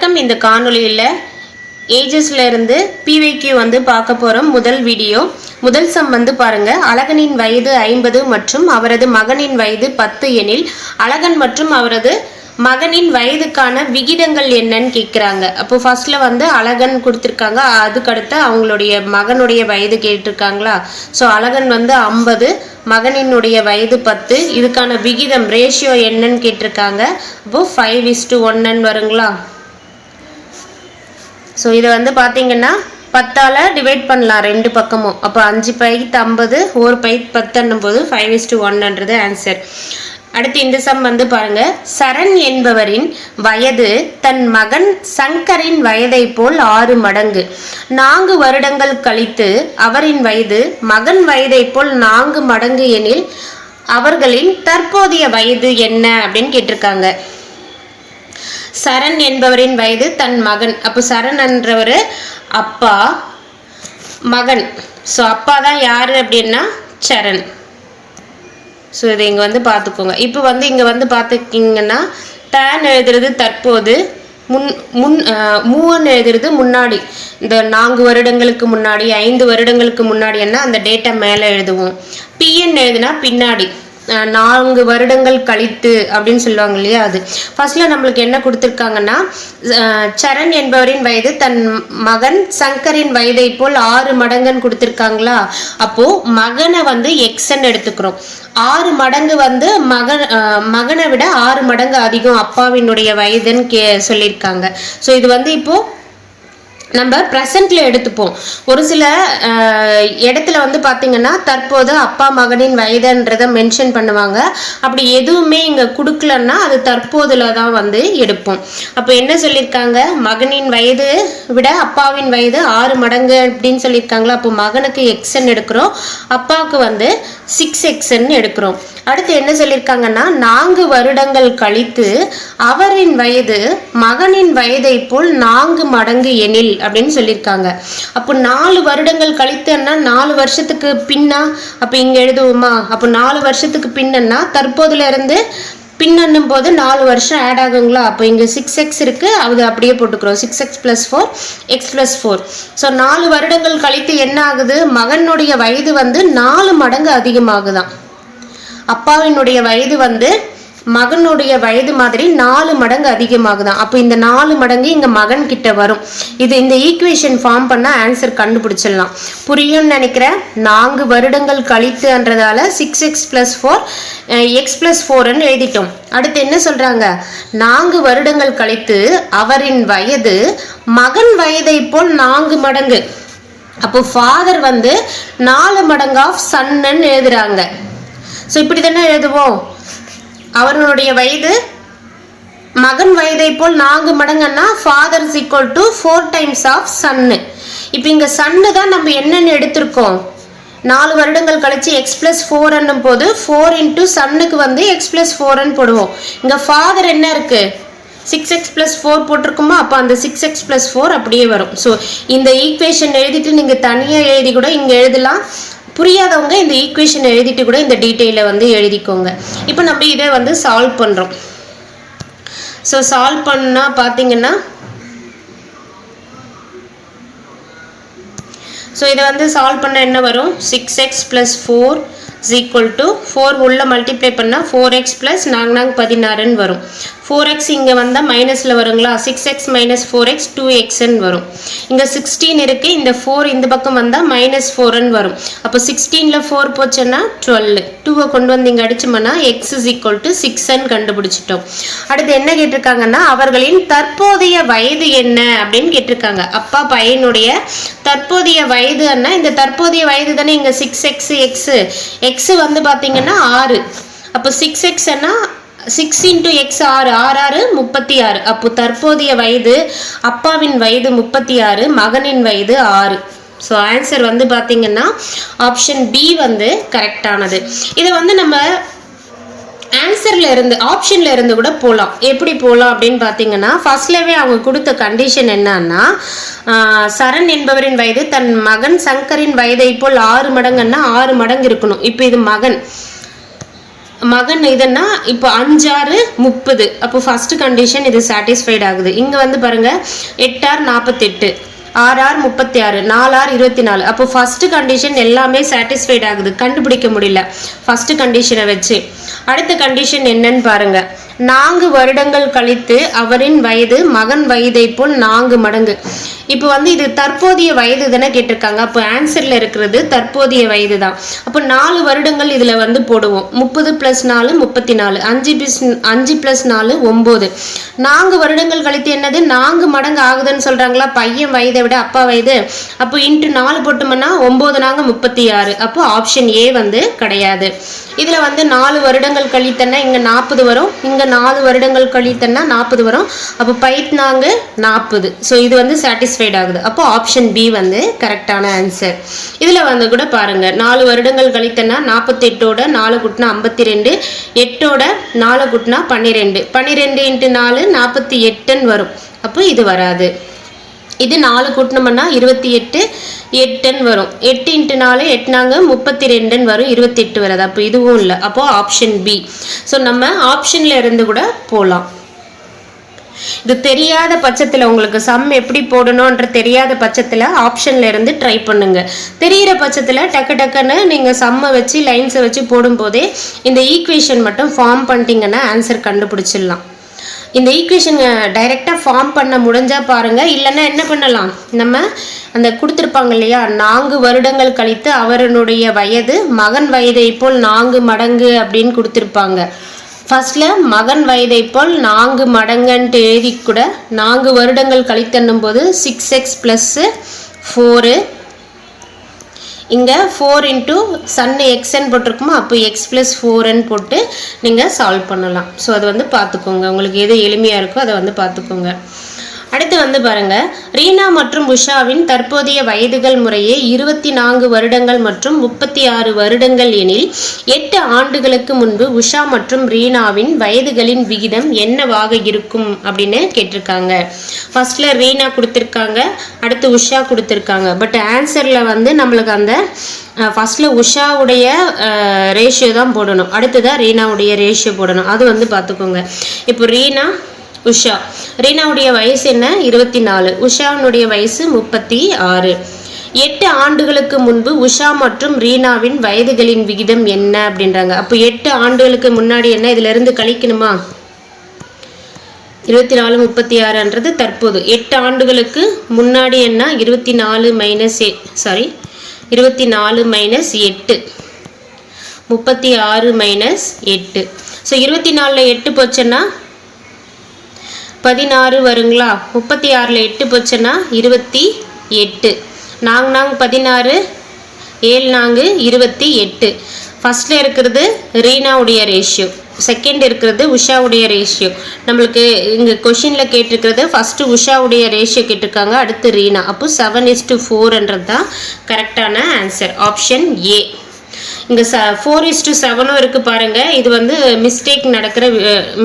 வணக்கம். இந்த காணொளியில் ஏஜஸ்ல இருந்து PYQ வந்து பார்க்க போகிறோம். முதல் சம் வந்து பாருங்க. அழகனின் வயது 50 மற்றும் அவரது மகனின் வயது 10 எனில் அழகன் மற்றும் அவரது மகனின் வயதுக்கான விகிதங்கள் என்னன்னு கேட்குறாங்க. அப்போ ஃபர்ஸ்ட்ல வந்து அழகன் கொடுத்துருக்காங்க, அதுக்கடுத்து அவங்களுடைய மகனுடைய வயது கேட்டிருக்காங்களா. ஸோ அழகன் வந்து 50, மகனினுடைய வயது 10, இதுக்கான விகிதம் ரேஷியோ என்னன்னு கேட்டிருக்காங்க. அப்போ 5:1 வருங்களா. ஸோ இதை வந்து பார்த்தீங்கன்னா 10ஆல் டிவைட் பண்ணலாம் ரெண்டு பக்கமும். அப்போ 5 பைக்கு 50, 1 பைக்கு 10 போது 5:1 ஆன்சர். அடுத்து இந்த சம் வந்து பாருங்க. சரண் என்பவரின் வயது தன் மகன் சங்கரின் வயதை போல் 6 மடங்கு. 4 வருடங்கள் கழித்து அவரின் வயது மகன் வயதை போல் 4 மடங்கு எனில் அவர்களின் தற்போதைய வயது என்ன அப்படின்னு கேட்டிருக்காங்க. சரண் என்பவரின் வயது தன் மகன். அப்போ சரண் என்றவர் அப்பா, மகன். ஸோ அப்பா தான் யாரு அப்படின்னா சரண். ஸோ இதை இங்கே வந்து பார்த்துக்கோங்க. இப்போ வந்து இங்கே வந்து பார்த்துக்கிங்கன்னா டேன் எழுதுறது தற்போது, மூவன் எழுதுறது முன்னாடி. இந்த 4 வருடங்களுக்கு முன்னாடி, 5 வருடங்களுக்கு முன்னாடி என்ன அந்த டேட்டா மேலே எழுதுவோம். பிஎன் எழுதுனா பின்னாடி, 4 வருடங்கள் கழித்து அப்படின்னு சொல்லுவாங்க இல்லையா. அது ஃபர்ஸ்ட்ல நம்மளுக்கு என்ன கொடுத்துருக்காங்கன்னா, சரண் என்பவரின் வயது தன் மகன் சங்கரின் வயதை போல் 6 மடங்குன்னு கொடுத்துருக்காங்களா. அப்போ மகனை வந்து எக்ஸ்ன்னு எடுத்துக்கிறோம். 6 மடங்கு வந்து மகனை விட 6 மடங்கு அதிகம் அப்பாவினுடைய வயதுன்னு சொல்லியிருக்காங்க. ஸோ இது வந்து இப்போ நம்ம ப்ரெசண்ட்ல எடுத்துப்போம். ஒரு சில இடத்துல வந்து பார்த்தீங்கன்னா தற்போது அப்பா மகனின் வயதுன்றதை மென்ஷன் பண்ணுவாங்க. அப்படி எதுவுமே இங்கே கொடுக்கலன்னா அது தற்போதுல தான் வந்து எடுப்போம். அப்போ என்ன சொல்லியிருக்காங்க, மகனின் வயது விட அப்பாவின் வயது 6 மடங்கு அப்படின்னு சொல்லியிருக்காங்களா. அப்போ மகனுக்கு எக்ஸ்ன்னு எடுக்கிறோம், அப்பாவுக்கு வந்து 6x எடுக்கிறோம். அடுத்து என்ன சொல்லியிருக்காங்கன்னா 4 வருடங்கள் கழித்து அவரின் வயது மகனின் வயதை போல் 4 மடங்கு எனில் அப்படின்னு சொல்லியிருக்காங்க. அப்போ 4 வருடங்கள் கழித்துன்னா 4 வருஷத்துக்கு பின்னா, அப்போ இங்கே எழுதுவோமா. அப்போ 4 வருஷத்துக்கு பின்னா தற்போதுல இருந்து பின்னும் போது 4 வருஷம் ஆட் ஆகுங்களா. அப்போ இங்கே 6x இருக்கு, அது அப்படியே போட்டுக்கிறோம். 6x + 4 x + 4. ஸோ 4 வருடங்கள் கழித்து என்ன ஆகுது, மகனுடைய வயது வந்து 4 மடங்கு அதிகமாகுதான். அப்பாவினுடைய வயது வந்து மகனுடைய வயது மாதிரி 4 மடங்கு அதிகமாகுதான். அப்போ இந்த 4 மடங்கு இங்க மகன் கிட்ட வரும். இது இந்த ஈக்குவேஷன் ஃபார்ம் பண்ண ஆன்சர் கண்டுபிடிச்சிடலாம். புரியும்னு நினைக்கிறேன். 4 வருடங்கள் கழித்துன்றதால 6x + 4 x + 4 எழுதிட்டோம். அடுத்து என்ன சொல்றாங்க, 4 வருடங்கள் கழித்து அவரின் வயது மகன் வயதை போல் 4 மடங்கு. அப்போ ஃபாதர் வந்து 4 மடங்கு ஆஃப் சன்னு எழுதுறாங்க. ஸோ இப்படி தானே எழுதுவோம். அவர்களுடைய வயது மகன் வயதை போல் 4 மடங்குன்னா father is equal to 4 times of சன்னு. இப்போ இங்கே சன்னு தான் நம்ம என்னென்னு எடுத்திருக்கோம். 4 வருடங்கள் கழிச்சு x + 4 போது 4 இன்ட்டு சன்னுக்கு வந்து x + 4 போடுவோம். இங்கே ஃபாதர் என்ன இருக்கு, 6x + 4 போட்டிருக்குமா. அப்போ அந்த 6x + 4 அப்படியே வரும். ஸோ இந்த ஈக்குவேஷன் எழுதிட்டு நீங்கள் தனியாக எழுதி கூட இங்கே எழுதலாம். புரியாதவங்க இந்த ஈக்குவேஷன் எழுதிட்டு கூட இந்த டீட்டெயிலை வந்து எழுதிக்கோங்க. இப்போ நம்ம இதை வந்து சால்வ் பண்ணுறோம். ஸோ சால்வ் பண்ணால் பார்த்தீங்கன்னா, ஸோ இதை வந்து சால்வ் பண்ண என்ன வரும், 6x + 4 = 4 உள்ள மல்டிப்ளை பண்ணால் 4x + 4 16 வரும். 4x இங்கே வந்தால் மைனஸில் வருங்களா. 6x - 4x 2xன்னு வரும். இங்கே 16 இருக்குது, இந்த 4 இந்த பக்கம் வந்தால் -4 வரும். அப்போ 16ல் 4 போச்சுன்னா 12. 2 கொண்டு வந்து இங்கே அடிச்சோம்னா x = 6 கண்டுபிடிச்சிட்டோம். அடுத்து என்ன கேட்டிருக்காங்கன்னா, அவர்களின் தற்போதைய வயது என்ன அப்படின்னு கேட்டிருக்காங்க. அப்பா பையனுடைய தற்போதைய வயதுன்னா இந்த தற்போதைய வயது தானே இங்கே 6x x வந்து பார்த்தீங்கன்னா 6. அப்போ 6xன்னா 6 × x 6 6 36. அப்போ தற்போதைய வயது அப்பாவின் வயது 36, மகனின் வயது 6. ஸோ ஆன்சர் வந்து பார்த்தீங்கன்னா ஆப்ஷன் பி வந்து கரெக்டானது. இதை வந்து நம்ம ஆன்சர்ல இருந்து ஆப்ஷன்ல இருந்து கூட போகலாம். எப்படி போகலாம் அப்படின்னு பார்த்தீங்கன்னா, ஃபர்ஸ்ட்லவே அவங்க கொடுத்த கண்டிஷன் என்னன்னா, சரண் என்பவரின் வயது தன் மகன் சங்கரின் வயதை போல் 6 மடங்குன்னா 6 மடங்கு இருக்கணும். இப்போ இது மகன், மகன் இதுன்னா இப்போ 5 6 30. அப்போ ஃபர்ஸ்ட் கண்டிஷன் இது சாட்டிஸ்ஃபைட் ஆகுது. இங்க வந்து பாருங்க 8 6 48, 6 6 36, 4 6 24. அப்போ ஃபர்ஸ்ட் கண்டிஷன் எல்லாமே சாட்டிஸ்ஃபைட் ஆகுது, கண்டுபிடிக்க முடியல ஃபர்ஸ்ட் கண்டிஷனை வச்சு. அடுத்த கண்டிஷன் என்னன்னு பாருங்க. 4 வருடங்கள் கழித்து அவரின் வயது மகன் வயதை போல் 4 மடங்கு. இப்போ வந்து இது தற்போதைய வயது தானே கேட்டிருக்காங்க. அப்போ ஆன்சர்ல இருக்கிறது தற்போதைய வயது தான். அப்போ 4 வருடங்கள் இதுல வந்து போடுவோம். 30 + 4 34, 5 + 4 9. 4 வருடங்கள் கழித்து என்னது 4 மடங்கு ஆகுதுன்னு சொல்றாங்களா, பையன் வயதை விட அப்பா வயது. அப்போ இன்ட்டு 4 போட்டோம்னா 9 4 36. அப்போ ஆப்ஷன் ஏ வந்து கிடையாது. இதுல வந்து 4 வருடங்கள் கழித்தன்னா இங்க 40 வரும், இங்க 4 வருடங்கள் கழித்தன்னா 40 வரும். அப்போ பைத்னாங்க 40. ஸோ இது வந்து சாட்டிஸ்ஃபைட் ஆகுது. அப்போ ஆப்ஷன் பி வந்து கரெக்டான ஆன்சர். இதுல வந்து கூட பாருங்க 4 வருடங்கள் கழித்தன்னா 48ஓட 4 கூட்டினா 52, 8ஓட 4 கூட்டினா 12, 12 × 4 48ன்னு வரும். அப்போ இது வராது. இது 4 கூட்டினோம்னா 28, 8ன்னு வரும். 8 × 4 8 நாங்க 32ன்னு வரும், 28 வராது. அப்போ இதுவும் இல்லை. அப்போ ஆப்ஷன் பி. ஸோ நம்ம ஆப்ஷன்ல இருந்து கூட போகலாம். இது தெரியாத பட்சத்தில், உங்களுக்கு சம் எப்படி போடணும்ன்ற தெரியாத பட்சத்தில் ஆப்ஷன்ல இருந்து ட்ரை பண்ணுங்க. தெரிகிற பட்சத்தில் டக்கு டக்குன்னு நீங்கள் சம்மை வச்சு லைன்ஸை வச்சு போடும்போதே இந்த ஈக்குவேஷன் மட்டும் ஃபார்ம் பண்ணிட்டீங்கன்னா ஆன்சர் கண்டுபிடிச்சிடலாம். இந்த ஈக்குவேஷன் டைரெக்டாக ஃபார்ம் பண்ண முடிஞ்சா பாருங்க. இல்லைன்னா என்ன பண்ணலாம், நம்ம அந்த கொடுத்துருப்பாங்க இல்லையா, 4 வருடங்கள் கழித்து அவருடைய வயது மகன் வயதை போல் 4 மடங்கு அப்படின்னு கொடுத்துருப்பாங்க. ஃபர்ஸ்ட்ல மகன் வயதை போல் 4 மடங்குன்ட்டு எழுதி கூட 4 வருடங்கள் கழித்தன்னும் போது 6x + 4, இங்கே 4 × சன் எக்ஸ்ன்னு போட்டிருக்குமா, அப்போ x + 4ன்னு போட்டு நீங்கள் சால்வ் பண்ணலாம். ஸோ அது வந்து பார்த்துக்கோங்க, உங்களுக்கு எது எளிமையாக இருக்கோ அதை வந்து பார்த்துக்கோங்க. அடுத்து வந்து பாருங்க, ரீனா மற்றும் உஷாவின் தற்போதைய வயதுகள் முறையே 24 வருடங்கள் மற்றும் 36 வருடங்கள் எனில் 8 ஆண்டுகளுக்கு முன்பு உஷா மற்றும் ரீனாவின் வயதுகளின் விகிதம் என்னவாக இருக்கும் அப்படின்னு கேட்டிருக்காங்க. ஃபர்ஸ்ட்ல ரீனா கொடுத்துருக்காங்க, அடுத்து உஷா கொடுத்துருக்காங்க. பட் ஆன்சர்ல வந்து நம்மளுக்கு அந்த ஃபர்ஸ்ட்ல உஷாவுடைய ரேஷியோ தான் போடணும், அடுத்ததான் ரீனாவுடைய ரேஷியோ போடணும். அது வந்து பார்த்துக்கோங்க. இப்போ உஷா ரீனாவுடைய வயசு என்ன 24, உஷாவுடைய வயசு 36. 8 ஆண்டுகளுக்கு முன்பு உஷா மற்றும் ரீனாவின் வயதுகளின் விகிதம் என்ன அப்படின்றாங்க. அப்போ 8 ஆண்டுகளுக்கு முன்னாடி என்ன, இதுல இருந்து கழிக்கணுமா, 24 36ன்றது தற்போது. 8 ஆண்டுகளுக்கு முன்னாடி என்ன 24 - 8, 36 - 8. ஸோ 24ல் 8 போச்சுன்னா 16 வருங்களா, 36ல் 8 போச்சுன்னா 28, 4 16, 7 28. ஃபர்ஸ்ட்ல இருக்கிறது ரீனாவுடைய ரேஷியோ, செகண்ட் இருக்கிறது உஷாவுடைய ரேஷியோ. நம்மளுக்கு இங்கே கொஷினில் கேட்டிருக்கிறது ஃபஸ்ட்டு உஷாவுடைய ரேஷியோ கேட்டிருக்காங்க, அடுத்து ரீனா. அப்போ 7:4ன்றது தான் கரெக்டான ஆன்சர், ஆப்ஷன் ஏ. இங்கே 4:7 இருக்குது பாருங்க. இது வந்து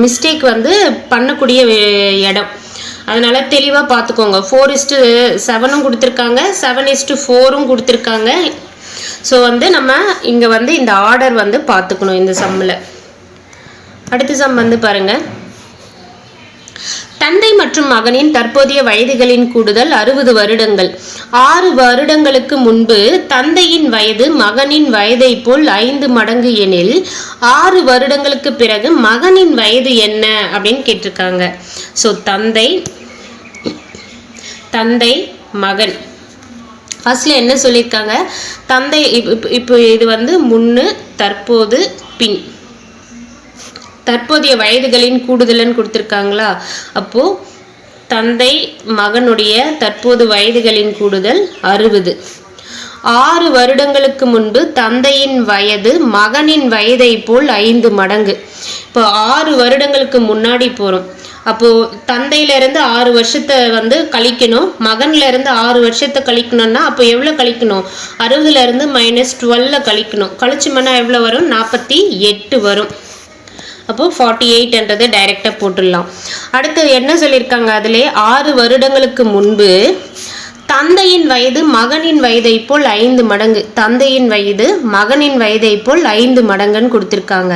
மிஸ்டேக் வந்து பண்ணக்கூடிய இடம், அதனால தெளிவாக பார்த்துக்கோங்க. 4:7 கொடுத்துருக்காங்க, 7:4 கொடுத்துருக்காங்க. ஸோ வந்து நம்ம இங்கே வந்து இந்த ஆர்டர் வந்து பார்த்துக்கணும் இந்த சம்மில். அடுத்த சம் வந்து பாருங்க, தந்தை மற்றும் மகனின் தற்போதைய வயதுகளின் கூடுதல் 60 வருடங்கள். 6 வருடங்களுக்கு முன்பு தந்தையின் வயது மகனின் வயதை போல் 5 மடங்கு எனில் 6 வருடங்களுக்கு பிறகு மகனின் வயது என்ன அப்படின்னு கேட்டிருக்காங்க. ஸோ தந்தை மகன் ஃபர்ஸ்ட்ல என்ன சொல்லியிருக்காங்க, தந்தை இப்போ இது வந்து முன்னு தற்போது பின் தற்போதைய வயதுகளின் கூடுதல்னு கொடுத்துருக்காங்களா. அப்போ தந்தை மகனுடைய தற்போது வயதுகளின் கூடுதல் 60. 6 வருடங்களுக்கு முன்பு தந்தையின் வயது மகனின் வயதை போல் 5 மடங்கு. இப்போ 6 வருடங்களுக்கு முன்னாடி போகிறோம். அப்போ தந்தையில இருந்து 6 வருஷத்தை வந்து கழிக்கணும், மகன்ல இருந்து 6 வருஷத்தை கழிக்கணும்னா அப்போ எவ்வளோ கழிக்கணும், 60ல இருந்து -12 கழிக்கணும். கழிச்சோம்னா எவ்வளோ வரும், 48 வரும். அப்போ 48ன்றது டைரெக்டாக போட்டுடலாம். அடுத்து என்ன சொல்லியிருக்காங்க, அதிலே 6 வருடங்களுக்கு முன்பு தந்தையின் வயது மகனின் வயதை போல் 5 மடங்கு. தந்தையின் வயது மகனின் வயதை போல் 5 மடங்குன்னு கொடுத்துருக்காங்க.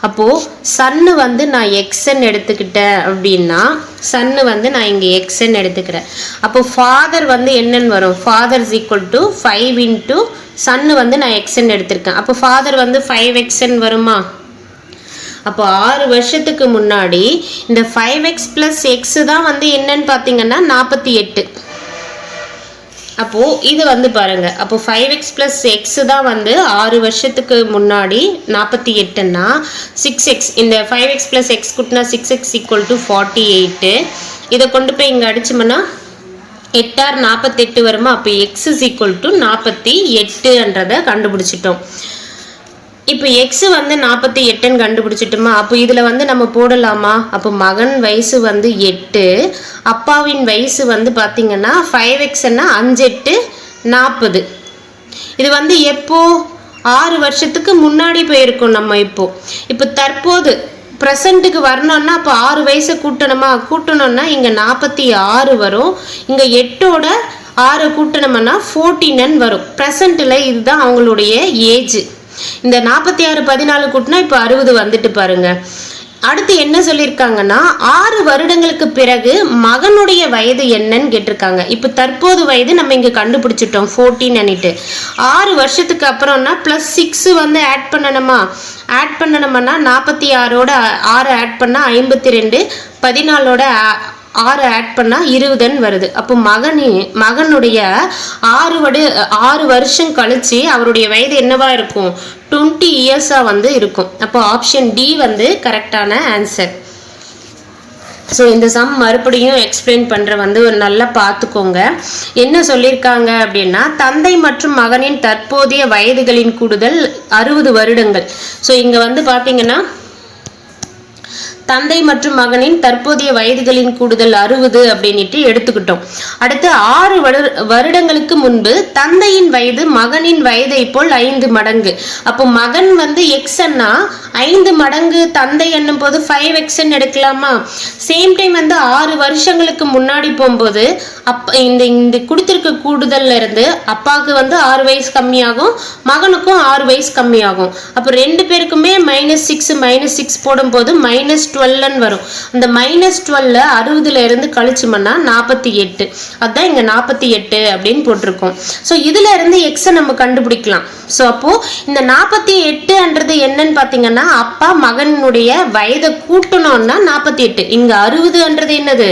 அப்போ சன்னு வந்து நான் எக்ஸ்ன்னு எடுத்துக்கிட்டேன் அப்படின்னா, சன்னு வந்து நான் இங்கே எக்ஸ்ன்னு எடுத்துக்கிறேன். அப்போ ஃபாதர் வந்து என்னன்னு வரும்? Father is equal to 5 into சன்னு வந்து நான் எக்ஸ்ன்னு எடுத்திருக்கேன். அப்போ ஃபாதர் வந்து 5xன்னு வருமா? அப்போ 6 வருஷத்துக்கு முன்னாடி இந்த 5x + x தான் வந்து என்னன்னு பார்த்தீங்கன்னா 48. அப்போ இது வந்து பாருங்க, அப்போ 5x + x தான் வந்து 6 வருஷத்துக்கு முன்னாடி 48ன்னா 6x, இந்த 5x + x கூட்டினா 6x = 48. இதை கொண்டு போய் இங்கே அடிச்சோம்னா 8 × 48 வருமா? அப்போ x = 48ன்றதை கண்டுபிடிச்சிட்டோம். இப்போ எக்ஸ் வந்து 48ன்னு கண்டுபிடிச்சிட்டோமா? அப்போ இதில் வந்து நம்ம போடலாமா? அப்போ மகன் வயசு வந்து 8, அப்பாவின் வயசு வந்து பார்த்தீங்கன்னா 5xன்னா 5 8 40. இது வந்து எப்போ? 6 வருஷத்துக்கு முன்னாடி போயிருக்கோம் நம்ம. இப்போ தற்போது ப்ரெசண்ட்டுக்கு வரணும்னா அப்போ 6 வயசை கூட்டணும்னா இங்கே 46 வரும். இங்கே 8ஓட 6 கூட்டணும்னா 14 வரும். ப்ரெசண்ட்டில் இதுதான் அவங்களுடைய ஏஜ். இந்த 46 14 கூட்டினா இப்போ 60 வந்துட்டு பாருங்க. அடுத்து என்ன சொல்லியிருக்காங்கன்னா 6 வருடங்களுக்கு பிறகு மகனுடைய வயது என்னன்னு கேட்டிருக்காங்க. இப்போ தற்போது வயது நம்ம இங்கே கண்டுபிடிச்சிட்டோம் 14 6 வருஷத்துக்கு அப்புறம்னா +6 வந்து ஆட் பண்ணணுமா? ஆட் பண்ணணும்னா 46ஓட 6 ஆட் பண்ணால் 52, 14ஓட 6 ஆட் பண்ணால் 20ன்னு வருது. அப்போ மகனுடைய 6 வருஷம் கழிச்சு அவருடைய வயது என்னவா இருக்கும்? 20 இயர்ஸாக வந்து இருக்கும். அப்போ ஆப்ஷன் டி வந்து கரெக்டான ஆன்சர். ஸோ இந்த சம் மறுபடியும் எக்ஸ்பிளைன் பண்ணுற வந்து ஒரு நல்லா பார்த்துக்கோங்க. என்ன சொல்லியிருக்காங்க அப்படின்னா, தந்தை மற்றும் மகனின் தற்போதைய வயதுகளின் கூடுதல் 60 வருடங்கள். ஸோ இங்கே வந்து பார்த்தீங்கன்னா தந்தை மற்றும் மகனின் தற்போதைய வயதுகளின் கூடுதல் 60 அப்படின்ட்டு எடுத்துக்கிட்டோம். அடுத்து 6 வருடங்களுக்கு முன்பு தந்தையின் வயது மகனின் வயதை போல் 5 மடங்கு. அப்போ மகன் வந்து எக்ஸ்ன்னா 5 மடங்கு தந்தை என்னும் போது 5xன்னு எடுக்கலாமா? சேம் டைம் வந்து 6 வருஷங்களுக்கு முன்னாடி போகும்போது இந்த கொடுத்திருக்க கூடுதல்ல இருந்து அப்பாவுக்கு வந்து 6 வயசு கம்மியாகும், மகனுக்கும் 6 வயசு கம்மியாகும். அப்போ 2 பேருக்குமே -6 போடும்போது -12ன்னு வரும். அந்த -12 60ல இருந்து கழிச்சோம்னா 48. அதுதான் இங்க 48 அப்படின்னு போட்டிருக்கோம். ஸோ இதுல இருந்து எக்ஸை நம்ம கண்டுபிடிக்கலாம். ஸோ அப்போ இந்த 48ன்றது என்னன்னு பார்த்தீங்கன்னா அப்பா மகனுடைய வயதை கூட்டணும்னா 48. இங்க 60ன்றது என்னது?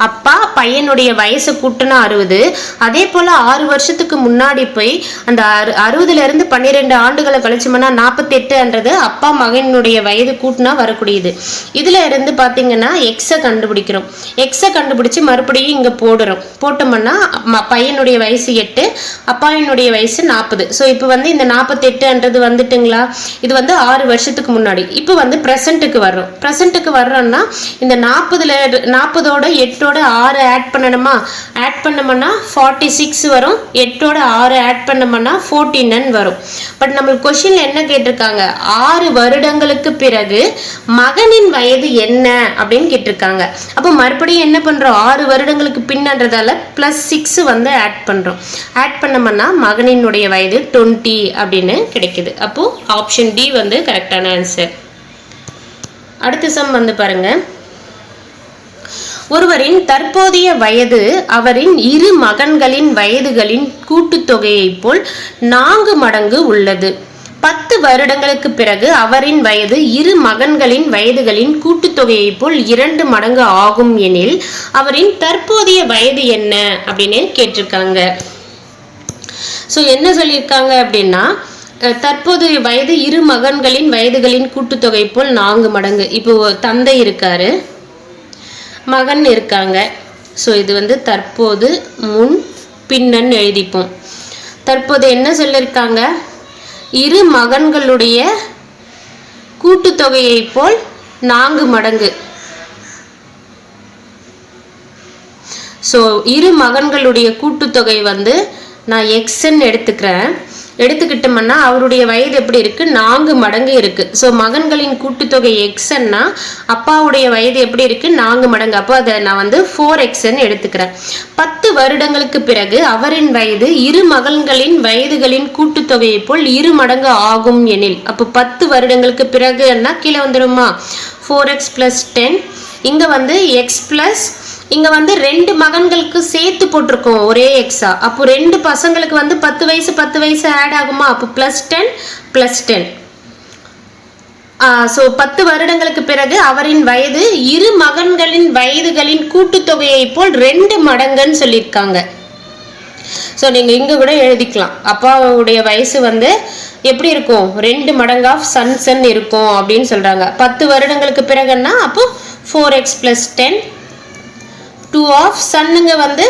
அப்பா பையனுடைய வயசை கூட்டணும் 60. அதே போல 6 வருஷத்துக்கு முன்னாடி போய் அந்த 60ல இருந்து 12 ஆண்டுகளை கழிச்சோம்னா 48ன்றது அப்பா மகனுடைய வயது கூட்டினா வரக்கூடியது. இதுல இருந்து பார்த்தீங்கன்னா எக்ஸை கண்டுபிடிக்கிறோம். எக்ஸை கண்டுபிடிச்சு மறுபடியும் இங்க போட்டோம்னா பையனுடைய வயசு 8, அப்பாவினுடைய வயசு 40. ஸோ இப்போ வந்து இந்த 48ன்றது வந்துட்டுங்களா? இது வந்து 6 வருஷத்துக்கு முன்னாடி. இப்போ வந்து ப்ரெசண்ட்டுக்கு வர்றோம்னா இந்த 40ஓட 8ஓட 6 ஆட் பண்ணணுமா? ஆட் பண்ணோம்னா 46 வரும். 8ஓட 6 ஆட் பண்ணோம்னா 14 வரும். பட் நம்மளுக்கு கொஸ்டின்ல என்ன கேட்டிருக்காங்க? 6 வருடங்களுக்கு பிறகு மகனின் வயது என்ன அப்படின்னு கேட்டிருக்காங்க. அப்போ மறுபடியும் என்ன பண்றோம்? 6 வருடங்களுக்கு பின்னன்றதால +6 வந்து ஆட் பண்றோம். ஆட் பண்ணோம்னா மகனினுடைய வயது 20 அப்படின்னு கிடைக்குது. அப்போ ஆப்ஷன் டி வந்து கரெக்டான ஆன்சர். அடுத்த சம் வந்து பாருங்க. ஒருவரின் தற்போதைய வயது அவரின் 2 மகன்களின் வயதுகளின் கூட்டுத்தொகையை போல் 4 மடங்கு உள்ளது. 10 வருடங்களுக்கு பிறகு அவரின் வயது 2 மகன்களின் வயதுகளின் கூட்டுத்தொகையை போல் 2 மடங்கு ஆகும் எனில் அவரின் தற்போதைய வயது என்ன அப்படின்னு கேட்டிருக்காங்க. ஸோ என்ன சொல்லியிருக்காங்க அப்படின்னா, தற்போதைய வயது 2 மகன்களின் வயதுகளின் கூட்டுத்தொகை போல் 4 மடங்கு. இப்போ தந்தை இருக்காரு, மகன் இருக்காங்க. ஸோ இது வந்து தற்போது முன் பின்னன்னு எழுதிப்போம். தற்போது என்ன சொல்லியிருக்காங்க? 2 மகன்களுடைய கூட்டுத்தொகையை போல் 4 மடங்கு. ஸோ 2 மகன்களுடைய கூட்டுத்தொகை வந்து நான் எக்ஸ்ன்னு எடுத்துக்கிறேன். எடுத்துக்கிட்டோம்னா அவருடைய வயது எப்படி இருக்கு, 4 மடங்கு இருக்கு. ஸோ மகன்களின் கூட்டுத்தொகை எக்ஸ்ன்னா அப்பாவுடைய வயது எப்படி இருக்கு, 4 மடங்கு. அப்போ அதை நான் வந்து 4x எடுத்துக்கிறேன். 10 வருடங்களுக்கு பிறகு அவரின் வயது இரு மகன்களின் வயதுகளின் கூட்டுத்தொகையை போல் 2 மடங்கு ஆகும் எனில், அப்போ 10 வருடங்களுக்கு பிறகுன்னா கீழே வந்துடுமா 4x + 10. இங்க வந்து x பிளஸ் இங்க வந்து 2 மகன்களுக்கு சேர்த்து போட்டிருக்கோம் ஒரே எக்ஸா. அப்போ 2 பசங்களுக்கு வந்து 10 வயசு ஆட் ஆகுமா, அப்போ +10 +10. ஸோ 10 வருடங்களுக்கு பிறகு அவரின் வயது இரு மகன்களின் வயதுகளின் கூட்டுத்தொகையை போல் 2 மடங்குன்னு சொல்லியிருக்காங்க. ஸோ நீங்க இங்க கூட எழுதிக்கலாம், அப்பாவுடைய வயசு வந்து எப்படி இருக்கும், 2 மடங்கு ஆஃப் சன் இருக்கும் அப்படின்னு சொல்றாங்க. 10 வருடங்களுக்கு பிறகுன்னா அப்போ 4x + 10. 2 ஆஃப் சன்னுங்க வந்து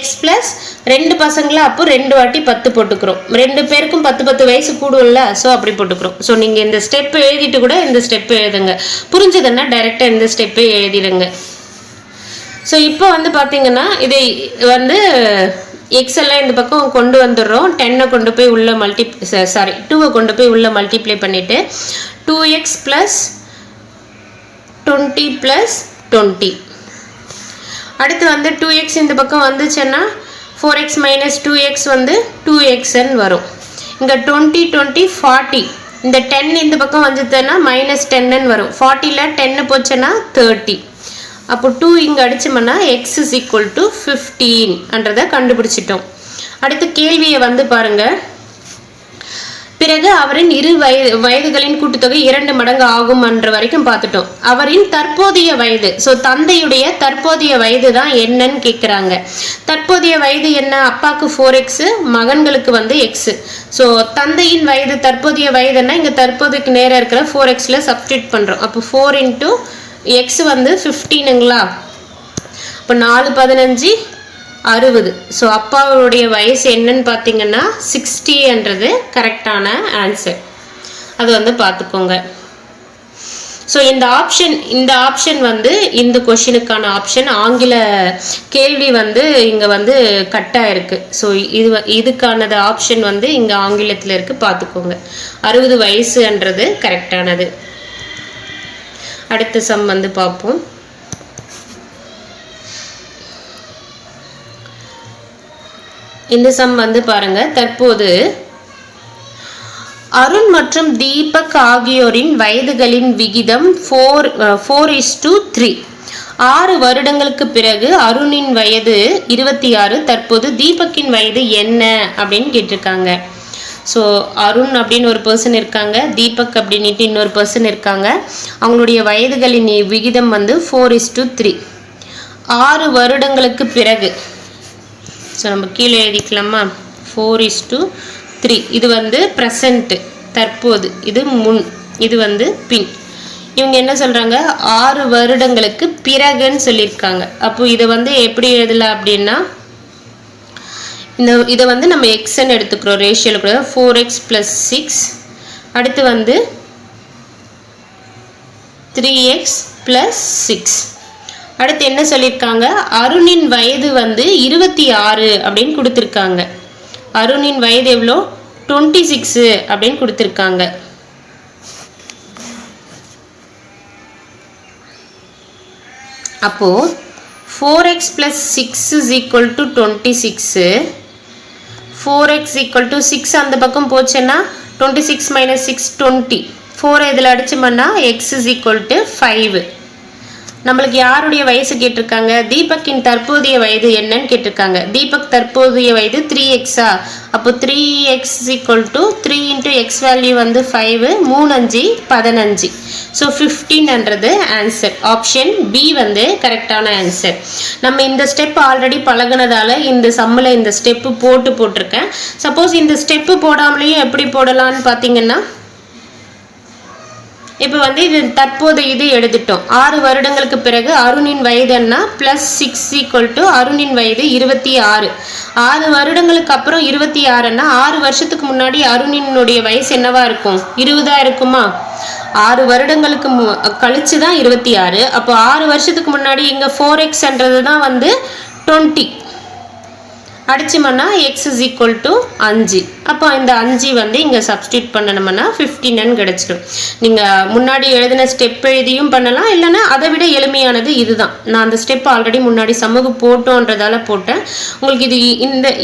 x பிளஸ் 2 பசங்களா, அப்போ 2 வாட்டி 10 போட்டுக்கிறோம். 2 பேருக்கும் 10 வயசு கூடும்ல, ஸோ அப்படி போட்டுக்கிறோம். ஸோ நீங்க இந்த ஸ்டெப் எழுதிட்டு கூட இந்த ஸ்டெப் எழுதுங்க. புரிஞ்சதுன்னா டைரக்டா இந்த ஸ்டெப்பே எழுதிடுங்க. ஸோ இப்போ வந்து பாத்தீங்கன்னா இதை வந்து எக்ஸ் எல்லாம் இந்த பக்கம் கொண்டு வந்துடுறோம். 10 கொண்டு போய் உள்ள 2 கொண்டு போய் உள்ள மல்டிப்ளை பண்ணிட்டு 2x + 20 + 20. அடுத்து வந்து 2x இந்த பக்கம் வந்துச்சுன்னா 4x - 2x வந்து 2xn வரும். இங்க 20 20 40. இந்த 10 இந்த பக்கம் வந்துச்சுன்னா -10n வரும். 40ல 10 போச்சுன்னா 30. அப்போ 2 இங்க அடிச்சோம்னா x = 15 என்றதை கண்டுபிடிச்சிட்டோம். அடுத்து கேள்வியை வந்து பாருங்க. பிறகு அவரின் இரு வயதுகளின் கூட்டுத்தொகை 2 மடங்கு ஆகும் என்ற வரைக்கும் பார்த்துட்டோம். அவரின் தற்போதைய வயது, ஸோ தந்தையுடைய தற்போதைய வயது தான் என்னன்னு கேட்குறாங்க. தற்போதைய வயது என்ன, அப்பாவுக்கு 4x, மகன்களுக்கு வந்து x. ஸோ தந்தையின் வயது தற்போதைய வயதுன்னா இங்கே தற்போதைக்கு நேராக இருக்கிற 4xல சப்ஸ்டியூட் பண்ணுறோம். அப்போ 4 × x வந்து 15ங்களா, இப்போ 4 15 60. ஸோ அப்பாவுடைய வயசு என்னன்னு பார்த்தீங்கன்னா 60 என்றது கரெக்டான ஆன்சர். அது வந்து பார்த்துக்கோங்க. ஸோ இந்த ஆப்ஷன் வந்து இந்த கொஷினுக்கான ஆப்ஷன். ஆங்கில கேள்வி வந்து இங்கே வந்து கட்டாக இருக்கு. ஸோ இதுக்கானது ஆப்ஷன் வந்து இங்கே ஆங்கிலத்தில் இருக்கு, பார்த்துக்கோங்க. 60 வயசுன்றது கரெக்டானது. அடுத்த சம் வந்து பார்ப்போம். இந்த சம் வந்து பாருங்க. தற்போது அருண் மற்றும் தீபக் ஆகியோரின் வயதுகளின் விகிதம் 4:3. 6 வருடங்களுக்கு பிறகு அருணின் வயது 26, தற்போது தீபக்கின் வயது என்ன அப்படின்னு கேட்டிருக்காங்க. ஸோ அருண் அப்படின்னு ஒரு பர்சன் இருக்காங்க, தீபக் அப்படின்ட்டு இன்னொரு பர்சன் இருக்காங்க. அவங்களுடைய வயதுகளின் விகிதம் வந்து 4:3. 6 வருடங்களுக்கு பிறகு, ஸோ நம்ம கீழே எழுதிக்கலாமா, 4:3. இது வந்து ப்ரெசண்ட் தற்போது, இது முன், இது வந்து பின். இவங்க என்ன சொல்றாங்க, 6 வருடங்களுக்கு பிறகுன்னு சொல்லியிருக்காங்க. அப்போ இதை வந்து எப்படி எழுதலாம் அப்படின்னா, இதை வந்து நம்ம எக்ஸ்ன்னு எடுத்துக்கிறோம், ரேஷியோல கூட 4x + 6. அடுத்து வந்து 3x + 6. அடுத்து என்ன சொல்லியிருக்காங்க, அருணின் வயது வந்து 26 அப்படின்னு கொடுத்துருக்காங்க. அருணின் வயது எவ்வளோ, 26 அப்படின்னு கொடுத்துருக்காங்க. அப்போ 4x + 6 = 26. 4x = 6 அந்த பக்கம் போச்சுன்னா 26 - 6 20. 4 இதில் அடிச்சோம்னா x = 5. நம்மளுக்கு யாருடைய வயசு கேட்டிருக்காங்க, தீபக்கின் தற்போதைய வயது என்னன்னு கேட்டிருக்காங்க. தீபக் தற்போதைய வயது 3x. அப்போ 3x = 3 × x வேல்யூ வந்து 5, 3 5 15. ஸோ 15என்றது ஆன்சர். ஆப்ஷன் பி வந்து கரெக்டான ஆன்சர். நம்ம இந்த ஸ்டெப் ஆல்ரெடி பழகினதால இந்த சம்மில் இந்த ஸ்டெப்பு போட்டிருக்கேன். சப்போஸ் இந்த ஸ்டெப்பு போடாமலேயும் எப்படி போடலான்னு பார்த்தீங்கன்னா, இப்போ வந்து இது தற்போது இது எடுத்துட்டோம். 6 வருடங்களுக்கு பிறகு அருணின் வயது என்ன, +6 = அருணின் வயது 26. 6 வருடங்களுக்கு அப்புறம் 26ன்னா 6 வருஷத்துக்கு முன்னாடி அருணினுடைய வயசு என்னவா இருக்கும், 20 இருக்குமா. 6 வருடங்களுக்கு கழிச்சு தான் 26. அப்போ 6 வருஷத்துக்கு முன்னாடி இங்கே 4xன்றது தான் வந்து 20. அடிச்சோம்னா x is equal to 5. அப்போ இந்த 5 வந்து இங்கே சப்ஸ்டியூட் பண்ணணும்னா 15 கிடைச்சிடும். நீங்கள் முன்னாடி எழுதின ஸ்டெப் எழுதியும் பண்ணலாம், இல்லைன்னா அதை விட எளிமையானது இதுதான். நான் அந்த ஸ்டெப் ஆல்ரெடி முன்னாடி சமூக போட்டோன்றதால போட்டேன். உங்களுக்கு இது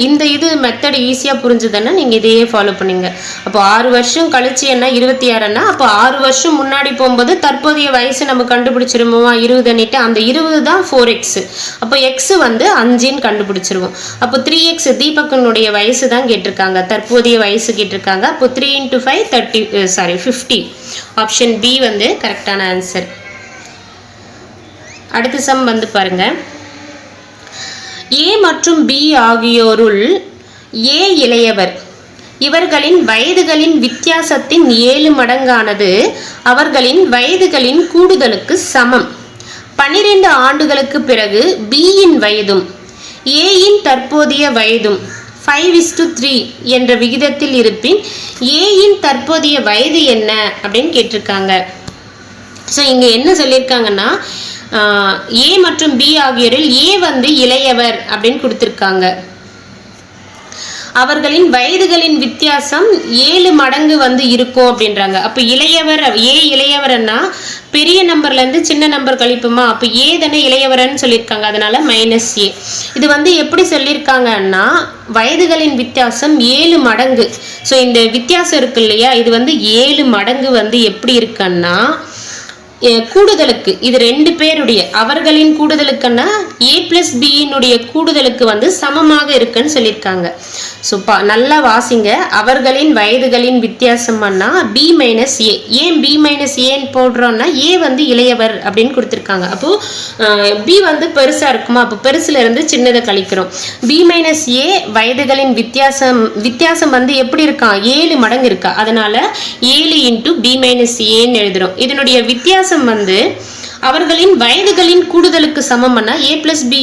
இந்த இது மெத்தட் ஈஸியாக புரிஞ்சுதுன்னா நீங்கள் இதையே ஃபாலோ பண்ணுங்க. அப்போ 6 வருஷம் கழிச்சு என்ன 26ன்னா, அப்போ 6 வருஷம் முன்னாடி போகும்போது தற்போதைய வயசு நம்ம கண்டுபிடிச்சிருமோமா 20 அந்த 20 தான் 4x. அப்போ x வந்து 5ன்னு கண்டுபிடிச்சிருவோம். அப்போ 3x தீபக்கனுடைய வயசு தான் கேட்டிருக்காங்க, தற்போதைய வயசு கேட்டிருக்காங்க. அப்போ 3 × 5 50. ஆப்ஷன் பி வந்து கரெக்டான ஆன்சர். அடுத்த சம் வந்து பாருங்க. ஏ மற்றும் பி ஆகியோருள் ஏ இளையவர். இவர்களின் வயதுகளின் வித்தியாசத்தின் 7 மடங்கானது அவர்களின் வயதுகளின் கூடுதலுக்கு சமம். 12 ஆண்டுகளுக்கு பிறகு பியின் வயதும் ஏயின் தற்போதைய வயதும் 5:3 என்ற விகிதத்தில் இருப்பின் ஏயின் தற்போதைய வயது என்ன அப்படின்னு கேட்டிருக்காங்க. ஸோ இங்கே என்ன சொல்லியிருக்காங்கன்னா, ஏ மற்றும் பி ஆகியோரில் ஏ வந்து இளையவர் அப்படின்னு கொடுத்துருக்காங்க. அவர்களின் வயதுகளின் வித்தியாசம் 7 மடங்கு வந்து இருக்கும் அப்படின்றாங்க. அப்போ இளையவர் ஏ இளையவர்னா பெரிய நம்பர்லேருந்து சின்ன நம்பர் கழிப்புமா, அப்போ ஏ தானே இளையவர்னு சொல்லியிருக்காங்க, அதனால -a. இது வந்து எப்படி சொல்லியிருக்காங்கன்னா, வயதுகளின் வித்தியாசம் 7 மடங்கு. ஸோ இந்த வித்தியாசம் இருக்கு இல்லையா, இது வந்து 7 மடங்கு வந்து எப்படி இருக்குன்னா கூடுதலுக்கு, இது 2 பேருடைய அவர்களின் கூடுதலுக்குன்னா a + b கூடுதலுக்கு வந்து சமமாக இருக்குன்னு சொல்லியிருக்காங்க. ஸோ நல்லா வாசிங்க. அவர்களின் வயதுகளின் வித்தியாசம்னா b - a. ஏன் b - a போடுறோம்னா ஏ வந்து இளையவர் அப்படின்னு கொடுத்துருக்காங்க. அப்போது b வந்து பெருசாக இருக்குமா, அப்போ பெருசுல இருந்து சின்னதை கழிக்கிறோம். b - a வயதுகளின் வித்தியாசம் வந்து எப்படி இருக்கான், 7 மடங்கு இருக்கா, அதனால 7 × b - a எழுதுறோம். இதனுடைய வித்தியாசம் வந்து அவர்களின் வயதுகளின் கூடுதலுக்கு சமம்னா a + b